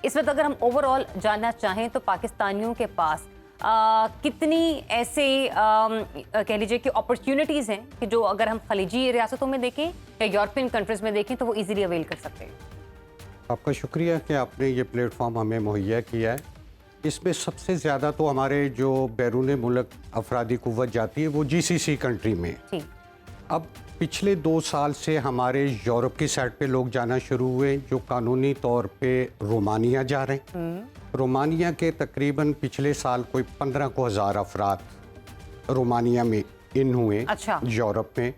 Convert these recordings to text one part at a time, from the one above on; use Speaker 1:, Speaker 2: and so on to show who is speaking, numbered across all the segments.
Speaker 1: इस वक्त अगर हम ओवरऑल जानना चाहें तो पाकिस्तानियों के पास कितनी ऐसे कह लीजिए कि अपॉर्चुनिटीज़ हैं कि जो अगर हम खलीजी रियासतों में देखें या यूरोपियन कंट्रीज़ में देखें तो वो इजीली अवेल कर सकते हैं।
Speaker 2: आपका शुक्रिया कि आपने ये प्लेटफॉर्म हमें मुहैया किया है। इसमें सबसे ज़्यादा तो हमारे जो बैरून मुल्क अफरादी कुव्वत जाती है वो जीसीसी कंट्री में।
Speaker 1: जी।
Speaker 2: अब पिछले 2 साल से हमारे यूरोप की साइड पे लोग जाना शुरू हुए जो कानूनी तौर पे रोमानिया जा रहे हैं। रोमानिया के तकरीबन पिछले साल कोई 15,000 अफराद रोमानिया में इन हुए।
Speaker 1: अच्छा।
Speaker 2: यूरोप में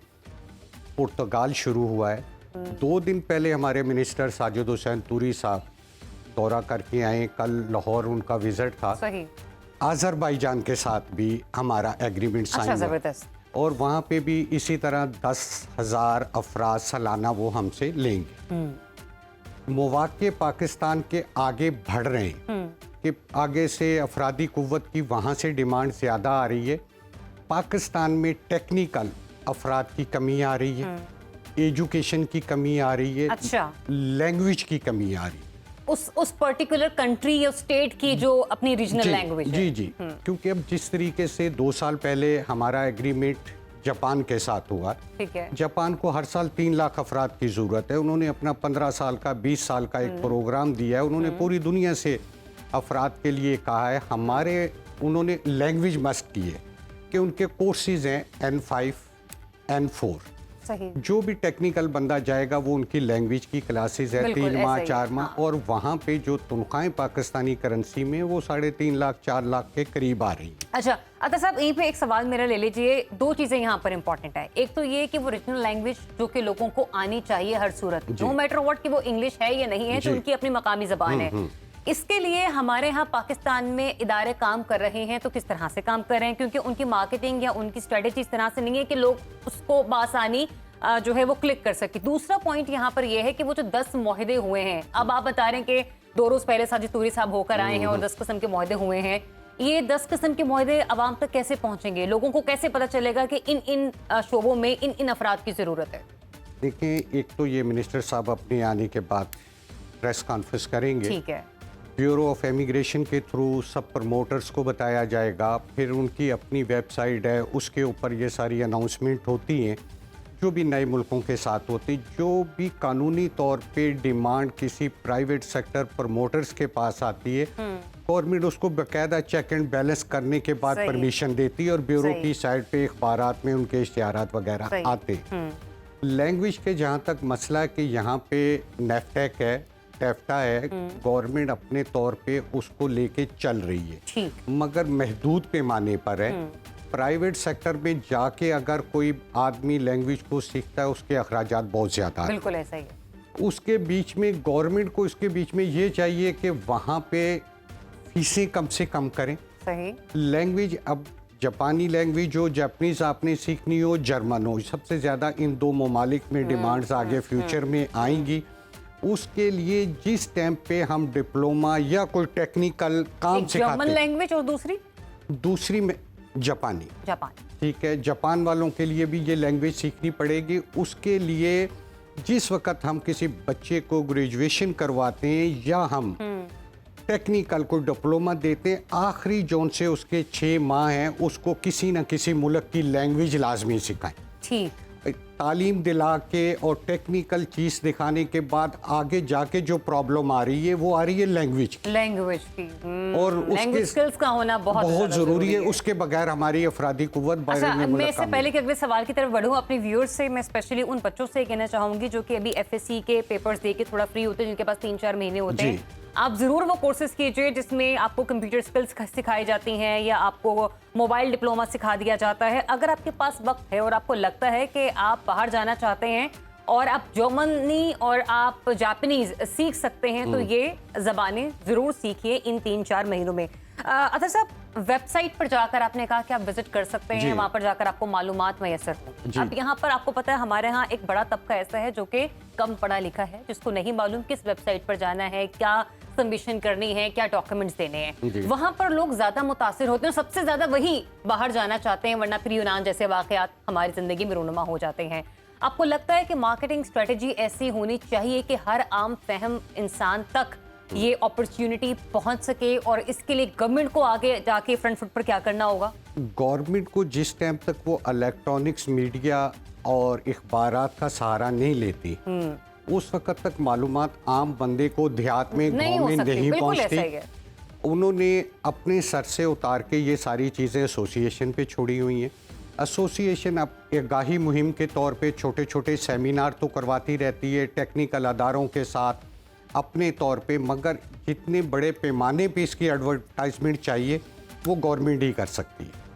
Speaker 2: पुर्तगाल शुरू हुआ है। 2 दिन पहले हमारे मिनिस्टर साजिद हुसैन तूरी साहब दौरा करके आए। कल लाहौर उनका विजिट था।
Speaker 1: सही।
Speaker 2: अजरबैजान के साथ भी हमारा एग्रीमेंट साइन
Speaker 1: अच्छा,
Speaker 2: हुआ
Speaker 1: जबरदस्त।
Speaker 2: और वहाँ पे भी इसी तरह 10,000 अफराद सालाना वो हमसे लेंगे। मौवाक़े पाकिस्तान के आगे बढ़ रहे हैं कि आगे से अफरादी कुव्वत की वहाँ से डिमांड ज़्यादा आ रही है। पाकिस्तान में टेक्निकल अफराद की कमी आ रही है, एजुकेशन की कमी आ रही है।
Speaker 1: अच्छा।
Speaker 2: लैंग्वेज की कमी आ रही है
Speaker 1: उस पर्टिकुलर कंट्री या स्टेट की जो अपनी रीजनल लैंग्वेज है।
Speaker 2: जी जी। क्योंकि अब जिस तरीके से 2 साल पहले हमारा एग्रीमेंट जापान के साथ हुआ,
Speaker 1: ठीक है।
Speaker 2: जापान को हर साल 3 लाख अफराद की ज़रूरत है। उन्होंने अपना 15 साल का 20 साल का एक प्रोग्राम दिया है। उन्होंने पूरी दुनिया से अफराद के लिए कहा है। हमारे उन्होंने लैंग्वेज मस्ट की है कि उनके कोर्सेज हैं N5 N4।
Speaker 1: सही।
Speaker 2: जो भी टेक्निकल बंदा जाएगा वो उनकी लैंग्वेज की क्लासेस है 3 माह 4 माह। और वहाँ पे जो तनख्वाहें पाकिस्तानी करेंसी में वो 3.5 लाख 4 लाख के करीब आ रही हैं।
Speaker 1: अच्छा अता साहब, यहीं पे एक सवाल मेरा ले लीजिए। 2 चीज़ें यहाँ पर इंपॉर्टेंट है। एक तो ये कि वो रीजनल लैंग्वेज जो कि लोगों को आनी चाहिए हर सूरत, नो मैटर व्हाट कि वो इंग्लिश है या नहीं है, तो उनकी अपनी मकामी ज़बान है। इसके लिए हमारे यहाँ पाकिस्तान में इदारे काम कर रहे हैं, तो किस तरह से काम कर रहे हैं? क्योंकि उनकी मार्केटिंग या उनकी स्ट्रेटेजी इस तरह से नहीं है कि लोग उसको बासानी जो है वो क्लिक कर सके। दूसरा पॉइंट यहाँ पर यह है कि वो जो 10 मुआहदे हुए हैं, अब आप बता रहे हैं कि 2 रोज पहले साजिद तूरी साहब होकर आए हैं और 10 किस्म के मुआहदे हुए हैं। ये 10 किस्म के मुआहदे अवाम तक कैसे पहुंचेंगे? लोगों को कैसे पता चलेगा कि इन शोबों में इन अफराद की जरूरत है?
Speaker 2: देखिए, एक तो ये मिनिस्टर साहब अपने आने के बाद प्रेस कॉन्फ्रेंस करेंगे।
Speaker 1: ठीक है।
Speaker 2: ब्यूरो ऑफ इमिग्रेशन के थ्रू सब प्रमोटर्स को बताया जाएगा। फिर उनकी अपनी वेबसाइट है, उसके ऊपर ये सारी अनाउंसमेंट होती हैं जो भी नए मुल्कों के साथ होती। जो भी कानूनी तौर पे डिमांड किसी प्राइवेट सेक्टर प्रमोटर्स के पास आती है, गवर्नमेंट उसको बाकायदा चेक एंड बैलेंस करने के बाद परमिशन देती है और ब्यूरो की साइट पे अखबारात में उनके इश्तिहारात वगैरह आते हैं। लैंग्वेज के जहाँ तक मसला है कि यहाँ पे नेफ्टेक है, टेफ्टा है, गवर्नमेंट अपने तौर पे उसको लेके चल रही है,
Speaker 1: ठीक।
Speaker 2: मगर महदूद पैमाने पर है। प्राइवेट सेक्टर में जाके अगर कोई आदमी लैंग्वेज को सीखता है उसके अखराजात बहुत ज़्यादा हैं।
Speaker 1: बिल्कुल ऐसा ही है।
Speaker 2: उसके बीच में गवर्नमेंट को इसके बीच में ये चाहिए कि वहाँ पे फीसें कम से कम करें।
Speaker 1: सही।
Speaker 2: लैंग्वेज, अब जापानी लैंग्वेज हो, जापानीज आपने सीखनी हो, जर्मन हो, सबसे ज़्यादा इन 2 ममालिक में डिमांड्स आगे फ्यूचर में आएंगी। उसके लिए जिस टाइम पे हम डिप्लोमा या कोई टेक्निकल काम सिखाते,
Speaker 1: जर्मन लैंग्वेज और दूसरी
Speaker 2: में जापानी।
Speaker 1: जापान।
Speaker 2: ठीक है, जापान वालों के लिए भी ये लैंग्वेज सीखनी पड़ेगी। उसके लिए जिस वक्त हम किसी बच्चे को ग्रेजुएशन करवाते हैं या हम टेक्निकल को डिप्लोमा देते हैं, आखिरी जोन से उसके 6 माह हैं, उसको किसी न किसी मुल्क की लैंग्वेज लाजमी सिखाएं। ठीक। तालीम दिला के और टेक्निकल चीज़ दिखाने के बाद आगे जाके जो प्रॉब्लम आ रही है वो आ रही है लैंग्वेज की। और
Speaker 1: लैंग्वेज स्किल्स का होना बहुत
Speaker 2: ज़रूरी है। उसके बगैर हमारी अफरादी कुव्वत
Speaker 1: मैं इससे पहले कि अगले सवाल की तरफ बढ़ूं, अपने व्यूअर्स से मैं स्पेशली उन बच्चों से कहना चाहूंगी जो कि अभी FSC के पेपर्स दे के थोड़ा फ्री होते हैं, जिनके पास 3-4 महीने होते हैं। आप जरूर वो कोर्सेज कीजिए जिसमें आपको कंप्यूटर स्किल्स सिखाई जाती हैं या आपको मोबाइल डिप्लोमा सिखा दिया जाता है। अगर आपके पास वक्त है और आपको लगता है कि आप बाहर जाना चाहते हैं और आप जर्मनी और आप जापानीज सीख सकते हैं, तो ये ज़बानें ज़रूर सीखिए इन 3-4 महीनों में। अतर साहब, वेबसाइट पर जाकर आपने कहा कि आप विजिट कर सकते हैं, वहाँ पर जाकर आपको मालूमात मैसर हो। अब यहाँ पर आपको पता है हमारे यहाँ एक बड़ा तबका ऐसा है जो कि कम पढ़ा लिखा है, जिसको नहीं मालूम किस वेबसाइट पर जाना है, क्या सबमिशन करनी है, क्या डॉक्यूमेंट्स देने हैं। वहाँ पर लोग ज्यादा मुतासिर होते हैं, सबसे ज्यादा वही बाहर जाना चाहते हैं, वरना फिर यूनान जैसे वाकयात हमारी जिंदगी में रूनुमा हो जाते हैं। आपको लगता है कि मार्केटिंग स्ट्रेटेजी ऐसी होनी चाहिए कि हर आम फहम इंसान तक ये अपॉर्चुनिटी पहुंच सके, और इसके लिए गवर्नमेंट को आगे जाके फ्रंट फुट पर क्या करना होगा?
Speaker 2: गवर्नमेंट को जिस टाइम तक वो इलेक्ट्रॉनिक्स मीडिया और इख्बारात का सहारा नहीं लेती, उस वक्त तक मालूमात आम बंदे को देहात में, गाँव में नहीं पहुंचती। उन्होंने अपने सर से उतार के ये सारी चीज़ें एसोसिएशन पे छोड़ी हुई हैं। एसोसिएशन अब आगाही मुहिम के तौर पे छोटे छोटे सेमिनार तो करवाती रहती है टेक्निकल अदारों के साथ अपने तौर पे, मगर जितने बड़े पैमाने पे इसकी एडवर्टाइजमेंट चाहिए वो गवर्नमेंट ही कर सकती है।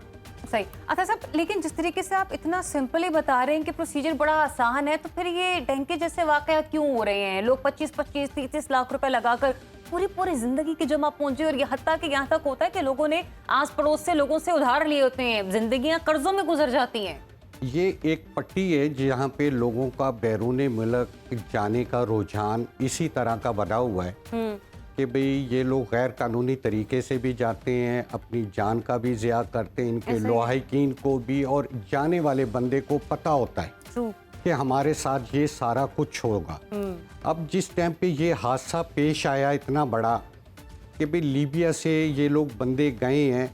Speaker 1: सही। अच्छा साहब, लेकिन जिस तरीके से आप इतना सिंपली बता रहे हैं कि प्रोसीजर बड़ा आसान है, तो फिर ये डंके जैसे वाकया क्यों हो रहे हैं? लोग 25-25, 30-30 लाख रुपए लगाकर पूरी जिंदगी की जमा पूंजी, और हत्ता कि यहाँ तक होता है कि लोगों ने आस पड़ोस से लोगों से उधार लिए होते हैं, जिंदगियां कर्जों में गुजर जाती हैं।
Speaker 2: ये एक पट्टी है जहाँ पे लोगों का बैरूने मुल्क जाने का रुझान इसी तरह का बना हुआ है कि भाई ये लोग गैर कानूनी तरीके से भी जाते हैं, अपनी जान का भी ज़िया करते हैं, इनके लवाहिकीन को भी, और जाने वाले बंदे को पता होता है कि हमारे साथ ये सारा कुछ होगा। अब जिस टाइम पे ये हादसा पेश आया इतना बड़ा कि भाई लीबिया से ये लोग बंदे गए हैं,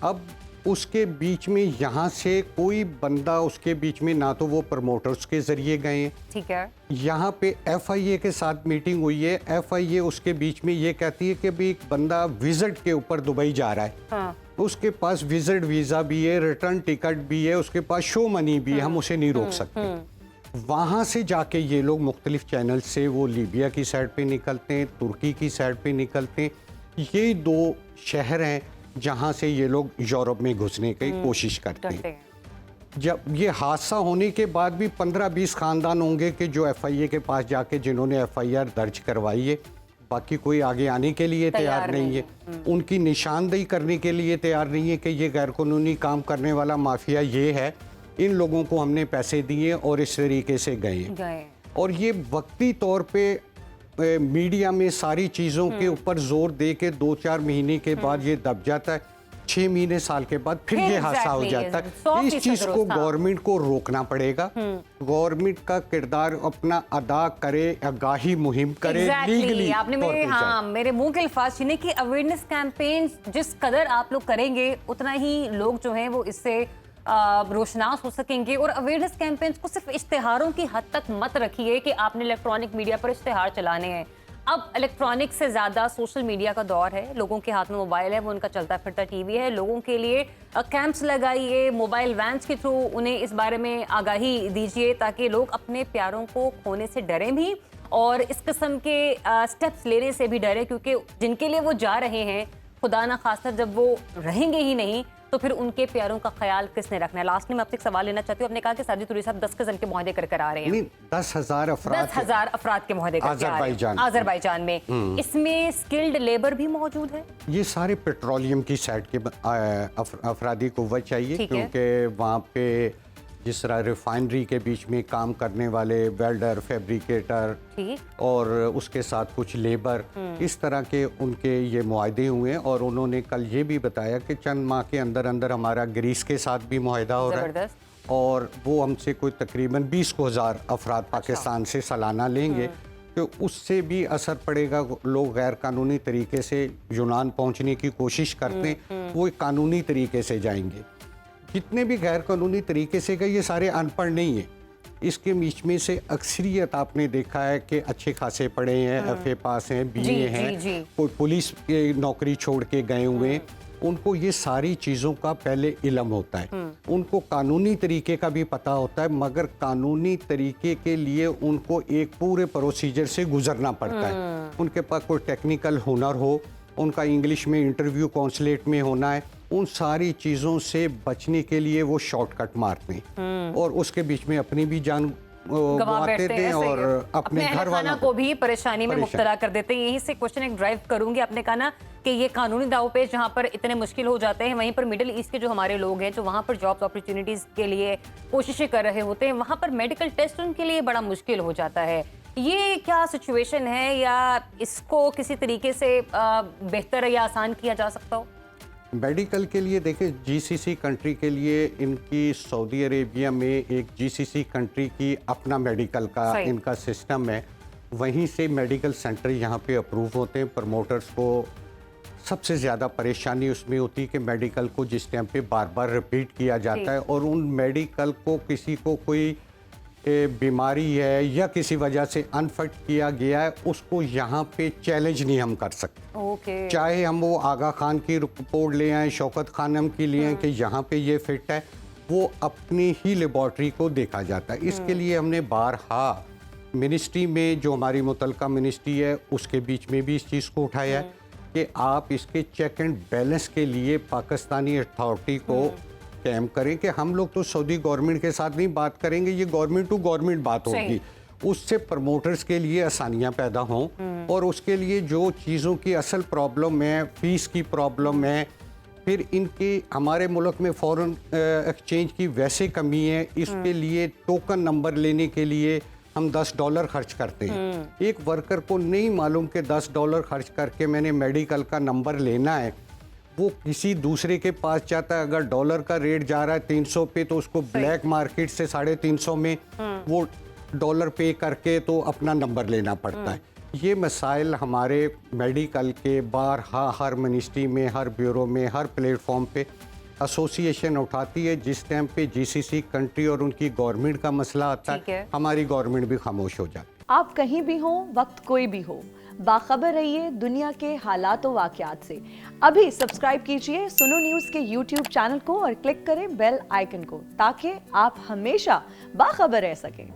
Speaker 2: अब उसके बीच में यहाँ से कोई बंदा उसके बीच में ना तो वो प्रमोटर्स के जरिए गए हैं,
Speaker 1: ठीक है,
Speaker 2: यहाँ पे FIA के साथ मीटिंग हुई है, FIA उसके बीच में ये कहती है कि भाई एक बंदा विजिट के ऊपर दुबई जा रहा है,
Speaker 1: हाँ।
Speaker 2: उसके पास विजिट वीज़ा भी है, रिटर्न टिकट भी है, उसके पास शो मनी भी है, हम उसे नहीं रोक सकते। वहाँ से जाके ये लोग मुख्तलिफ चैनल से वो लीबिया की साइड पे निकलते हैं, तुर्की की साइड पे निकलते हैं। ये दो शहर हैं जहाँ से ये लोग यूरोप में घुसने की कोशिश करते हैं। जब ये हादसा होने के बाद भी 15-20 खानदान होंगे कि जो FIA के पास जाके जिन्होंने FIR दर्ज करवाई है, बाकी कोई आगे आने के लिए तैयार नहीं है, उनकी निशानदेही करने के लिए तैयार नहीं है कि ये गैरकानूनी काम करने वाला माफिया ये है, इन लोगों को हमने पैसे दिए और इस तरीके से गए। और ये वक्ती तौर पे मीडिया में सारी चीज़ों के ऊपर जोर दे के 2-4 महीने के बाद ये दब जाता है, 6 महीने साल के बाद फिर ये हादसा हो जाता है। इस चीज़ को गवर्नमेंट को रोकना पड़ेगा। गवर्नमेंट का किरदार अपना अदा करे, आगाही मुहिम करे, लीगली।
Speaker 1: आपने मेरे मुंह के अल्फाज छीने कि अवेयरनेस कैंपेन जिस कदर आप लोग करेंगे उतना ही लोग जो हैं वो इससे रोशनास हो सकेंगे। और अवेयरनेस कैंपेन्स को सिर्फ इश्तिहारों की हद तक मत रखिए कि आपने इलेक्ट्रॉनिक मीडिया पर इश्तिहार चलाने हैं। अब इलेक्ट्रॉनिक से ज़्यादा सोशल मीडिया का दौर है, लोगों के हाथ में मोबाइल है, वो उनका चलता फिरता टीवी है। लोगों के लिए कैंप्स लगाइए, मोबाइल वैन्स के थ्रू उन्हें इस बारे में आगाही दीजिए ताकि लोग अपने प्यारों को खोने से डरें भी और इस किस्म के स्टेप्स लेने से भी डरें, क्योंकि जिनके लिए वो जा रहे हैं, खुदा ना खास्ता जब वो रहेंगे ही नहीं तो फिर उनके प्यारों का ख्याल किसने रखना है। लास्ट में मैं आपसे एक सवाल लेना चाहती हूँ। आपने कहा कि साजिद तुरी साहब 10 किस्म के मुआहदे कर आ रहे हैं।
Speaker 2: 10,000
Speaker 1: अफराद के मुआहदे आज़रबाईजान में। इसमें स्किल्ड लेबर भी मौजूद है।
Speaker 2: ये सारे पेट्रोलियम की साइड के अफरादी कुव्वत चाहिए, क्योंकि वहाँ पे जिस तरह रिफाइनरी के बीच में काम करने वाले वेल्डर, फैब्रिकेटर और उसके साथ कुछ लेबर, इस तरह के उनके ये मुआहदे हुए हैं। और उन्होंने कल ये भी बताया कि चंद माह के अंदर अंदर हमारा ग्रीस के साथ भी मुआहदा हो रहा है और वो हमसे कोई तकरीबन 20,000 अफराद पाकिस्तान से सालाना लेंगे, तो उससे भी असर पड़ेगा। लोग गैर कानूनी तरीके से यूनान पहुँचने की कोशिश करते हैं, वो कानूनी तरीके से जाएंगे। जितने भी गैर कानूनी तरीके से गए ये सारे अनपढ़ नहीं है। इसके बीच में से अक्सरियत आपने देखा है कि अच्छे खासे पढ़े हैं, FA पास हैं, BA हैं, कोई पुलिस की नौकरी छोड़ के गए हुए हैं। उनको ये सारी चीज़ों का पहले इल्म होता है, उनको कानूनी तरीके का भी पता होता है, मगर कानूनी तरीके के लिए उनको एक पूरे प्रोसीजर से गुजरना पड़ता है। उनके पास कोई टेक्निकल हुनर हो, उनका इंग्लिश में इंटरव्यू कॉन्सुलेट में होना है, उन सारी चीज़ों से बचने के लिए वो शॉर्टकट मारते हैं और उसके बीच में अपनी भी जान गंवाते थे और अपने घर वालों
Speaker 1: को भी परेशानी में मुब्तला कर देते हैं। यहीं से क्वेश्चन एक ड्राइव करूंगी। आपने कहा ना कि ये कानूनी दावपेच जहाँ पर इतने मुश्किल हो जाते हैं, वहीं पर मिडिल ईस्ट के जो हमारे लोग हैं जो वहाँ पर जॉब अपॉर्चुनिटीज के लिए कोशिशें कर रहे होते हैं, वहाँ पर मेडिकल टेस्ट उनके लिए बड़ा मुश्किल हो जाता है। ये क्या सिचुएशन है या इसको किसी तरीके से बेहतर या आसान किया जा सकता हो?
Speaker 2: मेडिकल के लिए देखिए, GCC कंट्री के लिए इनकी सऊदी अरेबिया में एक GCC कंट्री की अपना मेडिकल का इनका सिस्टम है। वहीं से मेडिकल सेंटर यहाँ पे अप्रूव होते हैं। प्रमोटर्स को सबसे ज़्यादा परेशानी उसमें होती है कि मेडिकल को जिस टाइम पे बार बार रिपीट किया जाता है और उन मेडिकल को किसी को कोई बीमारी है या किसी वजह से अनफिट किया गया है, उसको यहाँ पे चैलेंज नहीं हम कर सकते।
Speaker 1: ओके।
Speaker 2: चाहे हम वो आगा खान की रिपोर्ट ले आए, शौकत खानम की ले आए कि यहाँ पे ये फिट है, वो अपनी ही लेबॉर्ट्री को देखा जाता है। इसके लिए हमने बारहा मिनिस्ट्री में, जो हमारी मुतलका मिनिस्ट्री है, उसके बीच में भी इस चीज़ को उठाया है कि आप इसके चेक एंड बैलेंस के लिए पाकिस्तानी अथॉरिटी को कैम करें कि हम लोग तो सऊदी गवर्नमेंट के साथ नहीं बात करेंगे, ये गवर्नमेंट टू गवर्नमेंट बात होगी। उससे प्रमोटर्स के लिए आसानियां पैदा हों और उसके लिए जो चीज़ों की असल प्रॉब्लम है, फीस की प्रॉब्लम है, फिर इनके हमारे मुल्क में फॉरेन एक्सचेंज की वैसे कमी है, इसके लिए टोकन नंबर लेने के लिए हम $10 खर्च करते हैं। एक वर्कर को नहीं मालूम कि $10 खर्च करके मैंने मेडिकल का नंबर लेना है, वो किसी दूसरे के पास जाता है। अगर डॉलर का रेट जा रहा है 300 पे, तो उसको ब्लैक मार्केट से 350 में वो डॉलर पे करके तो अपना नंबर लेना पड़ता है। ये मसाइल हमारे मेडिकल के बारहा हर मिनिस्ट्री में, हर ब्यूरो में, हर प्लेटफॉर्म पे एसोसिएशन उठाती है। जिस टाइम पे जीसीसी कंट्री और उनकी गवर्नमेंट का मसला आता है, हमारी गवर्नमेंट भी खामोश हो जाती है।
Speaker 3: आप कहीं भी हो, वक्त कोई भी हो, बाखबर रहिए दुनिया के हालात व वाक़यात से। अभी सब्सक्राइब कीजिए सुनो न्यूज़ के YouTube चैनल को और क्लिक करें बेल आइकन को, ताकि आप हमेशा बाखबर रह सकें।